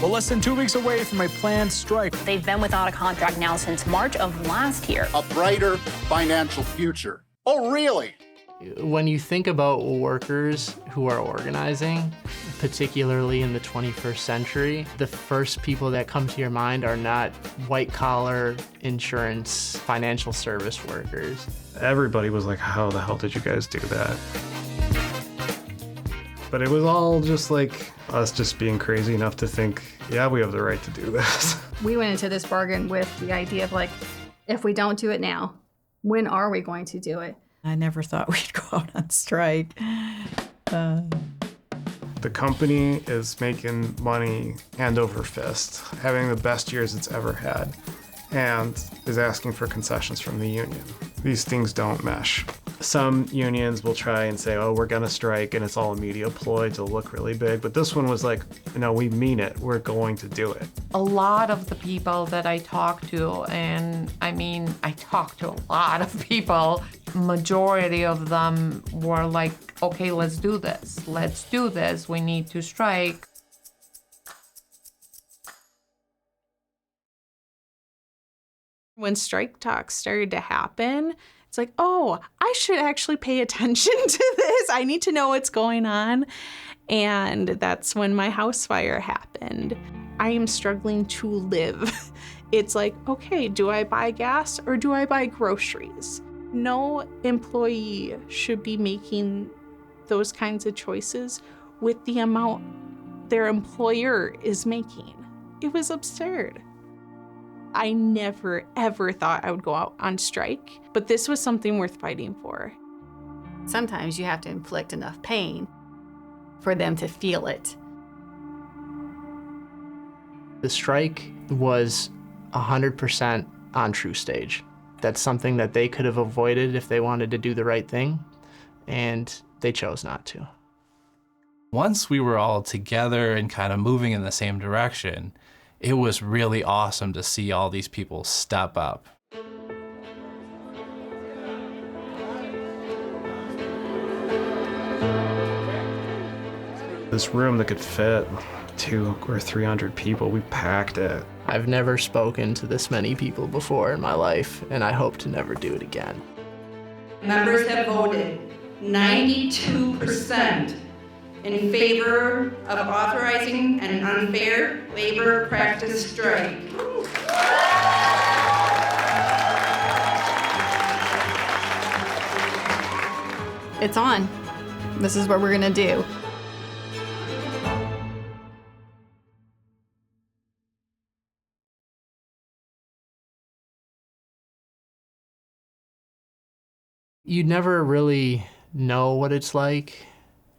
We're less than 2 weeks away from a planned strike. They've been without a contract now since March of last year. A brighter financial future. Oh, really? When you think about workers who are organizing, particularly in the 21st century, the first people that come to your mind are not white-collar insurance financial service workers. Everybody was like, how the hell did you guys do that? But it was all just like us just being crazy enough to think, yeah, we have the right to do this. We went into this bargain with the idea of like, if we don't do it now, when are we going to do it? I never thought we'd go out on strike. The company is making money hand over fist, having the best years it's ever had, and is asking for concessions from the union. These things don't mesh. Some unions will try and say, oh, we're gonna strike, and it's all a media ploy to look really big. But this one was like, no, we mean it. We're going to do it. A lot of the people that I talked to, and I mean, I talked to a lot of people, majority of them were like, okay, let's do this. Let's do this. We need to strike. When strike talks started to happen, it's like, oh, I should actually pay attention to this. I need to know what's going on. And that's when my house fire happened. I am struggling to live. It's like, okay, do I buy gas or do I buy groceries? No employee should be making those kinds of choices with the amount their employer is making. It was absurd. I never, ever thought I would go out on strike, but this was something worth fighting for. Sometimes you have to inflict enough pain for them to feel it. The strike was 100% on TruStage. That's something that they could have avoided if they wanted to do the right thing, and they chose not to. Once we were all together and kind of moving in the same direction, it was really awesome to see all these people step up. This room that could fit 200 or 300 people, we packed it. I've never spoken to this many people before in my life, and I hope to never do it again. Members have voted 92% in favor of authorizing an unfair labor practice strike. It's on. This is what we're gonna do. You never really know what it's like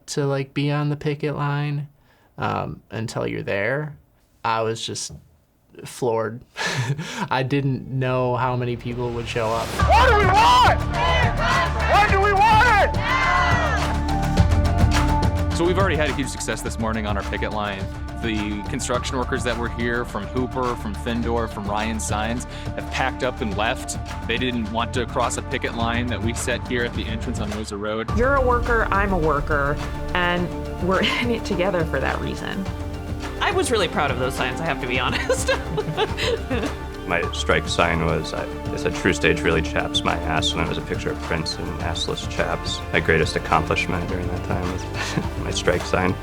to be on the picket line until you're there. I was just floored. I didn't know how many people would show up. What do we want? When do we want it? So we've already had a huge success this morning on our picket line. The construction workers that were here from Hooper, from Findor, from Ryan Signs have packed up and left. They didn't want to cross a picket line that we set here at the entrance on Rosa Road. You're a worker, I'm a worker, and we're in it together for that reason. I was really proud of those signs, I have to be honest. My strike sign was, it said, TruStage really chaps my ass, and it was a picture of Prince and assless chaps. My greatest accomplishment during that time was my strike sign.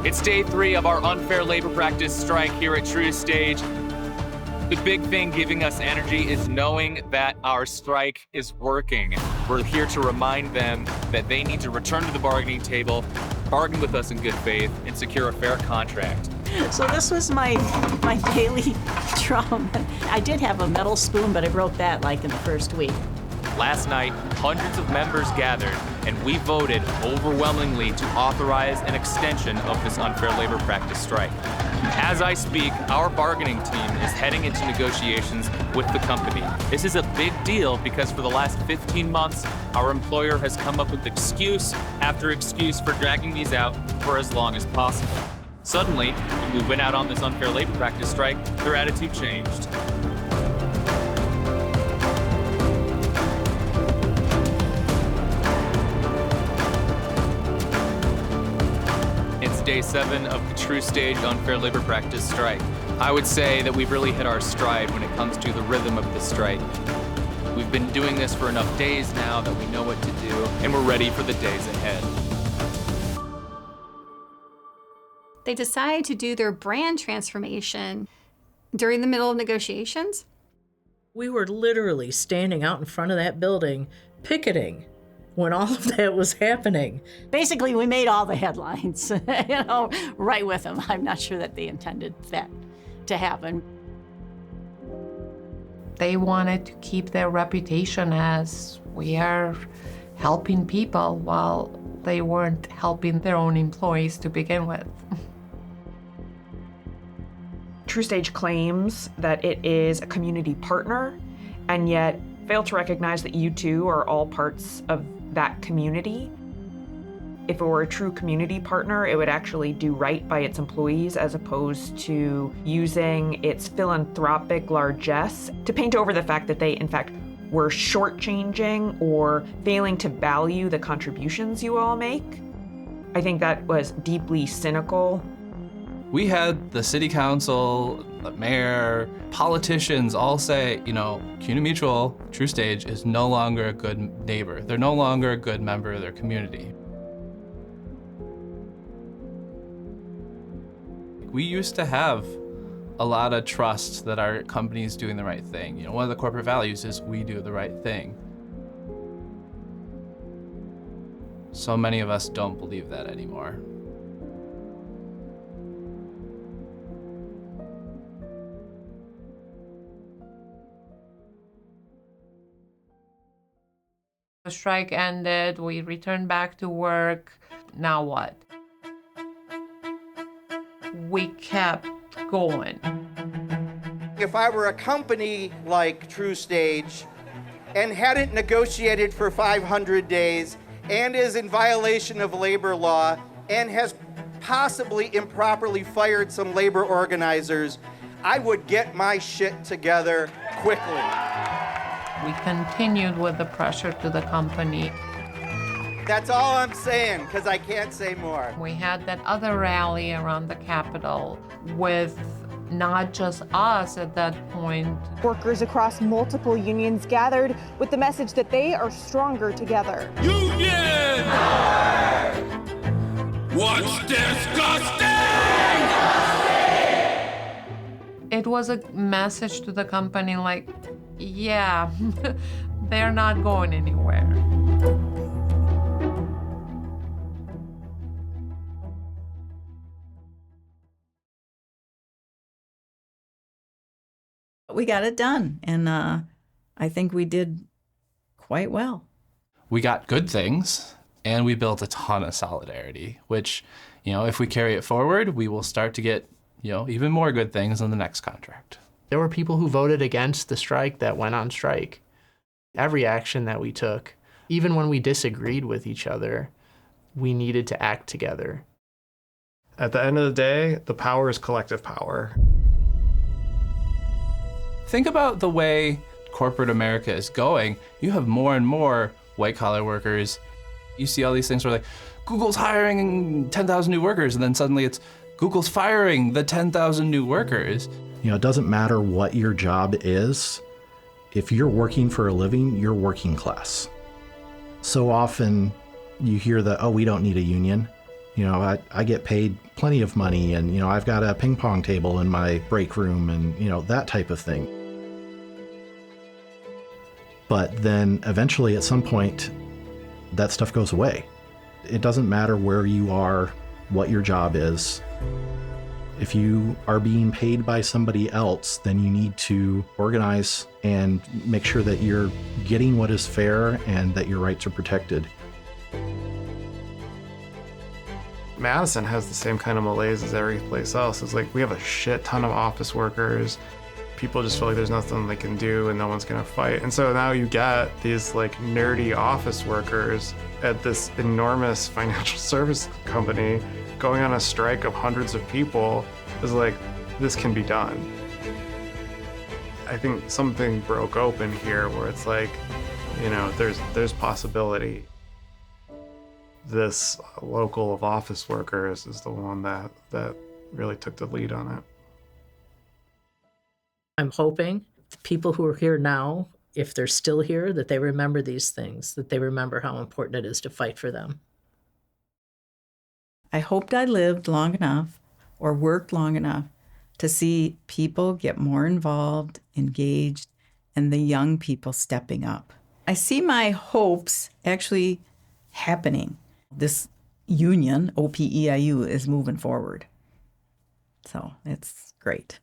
It's day 3 of our unfair labor practice strike here at TruStage. The big thing giving us energy is knowing that our strike is working. We're here to remind them that they need to return to the bargaining table, bargain with us in good faith, and secure a fair contract. So this was my daily drum. I did have a metal spoon, but I broke that in the first week. Last night, hundreds of members gathered, and we voted overwhelmingly to authorize an extension of this unfair labor practice strike. As I speak, our bargaining team is heading into negotiations with the company. This is a big deal because for the last 15 months, our employer has come up with excuse after excuse for dragging these out for as long as possible. Suddenly, when we went out on this unfair labor practice strike, their attitude changed. day 7 of the TruStage unfair labor practice strike. I would say that we've really hit our stride when it comes to the rhythm of the strike. We've been doing this for enough days now that we know what to do, and we're ready for the days ahead. They decided to do their brand transformation during the middle of negotiations. We were literally standing out in front of that building, picketing, when all of that was happening. Basically, we made all the headlines, right with them. I'm not sure that they intended that to happen. They wanted to keep their reputation as we are helping people while they weren't helping their own employees to begin with. TruStage claims that it is a community partner, and yet fail to recognize that you two are all parts of that community. If it were a true community partner, it would actually do right by its employees as opposed to using its philanthropic largesse to paint over the fact that they, in fact, were shortchanging or failing to value the contributions you all make. I think that was deeply cynical. We had the city council, the mayor, politicians all say, CUNA Mutual, TruStage is no longer a good neighbor. They're no longer a good member of their community. We used to have a lot of trust that our company is doing the right thing. One of the corporate values is we do the right thing. So many of us don't believe that anymore. The strike ended, we returned back to work. Now what? We kept going. If I were a company like TruStage and hadn't negotiated for 500 days and is in violation of labor law and has possibly improperly fired some labor organizers, I would get my shit together quickly. We continued with the pressure to the company. That's all I'm saying, because I can't say more. We had that other rally around the Capitol with not just us at that point. Workers across multiple unions gathered with the message that they are stronger together. Union! What's disgusting? It was a message to the company like, yeah, they're not going anywhere. We got it done, and I think we did quite well. We got good things, and we built a ton of solidarity, which, if we carry it forward, we will start to get, even more good things in the next contract. There were people who voted against the strike that went on strike. Every action that we took, even when we disagreed with each other, we needed to act together. At the end of the day, the power is collective power. Think about the way corporate America is going. You have more and more white-collar workers. You see all these things where Google's hiring 10,000 new workers, and then suddenly it's Google's firing the 10,000 new workers. It doesn't matter what your job is. If you're working for a living, you're working class. So often you hear that, we don't need a union. I get paid plenty of money, and, I've got a ping pong table in my break room, and, that type of thing. But then eventually at some point, that stuff goes away. It doesn't matter where you are, what your job is. If you are being paid by somebody else, then you need to organize and make sure that you're getting what is fair and that your rights are protected. Madison has the same kind of malaise as every place else. It's we have a shit ton of office workers. People just feel like there's nothing they can do and no one's gonna fight. And so now you get these nerdy office workers at this enormous financial service company going on a strike of hundreds of people. Is this can be done. I think something broke open here where it's there's possibility. this local of office workers is the one that really took the lead on it. I'm hoping the people who are here now, if they're still here, that they remember these things, that they remember how important it is to fight for them. I hoped I lived long enough or worked long enough to see people get more involved, engaged, and the young people stepping up. I see my hopes actually happening. This union, OPEIU, is moving forward. So it's great.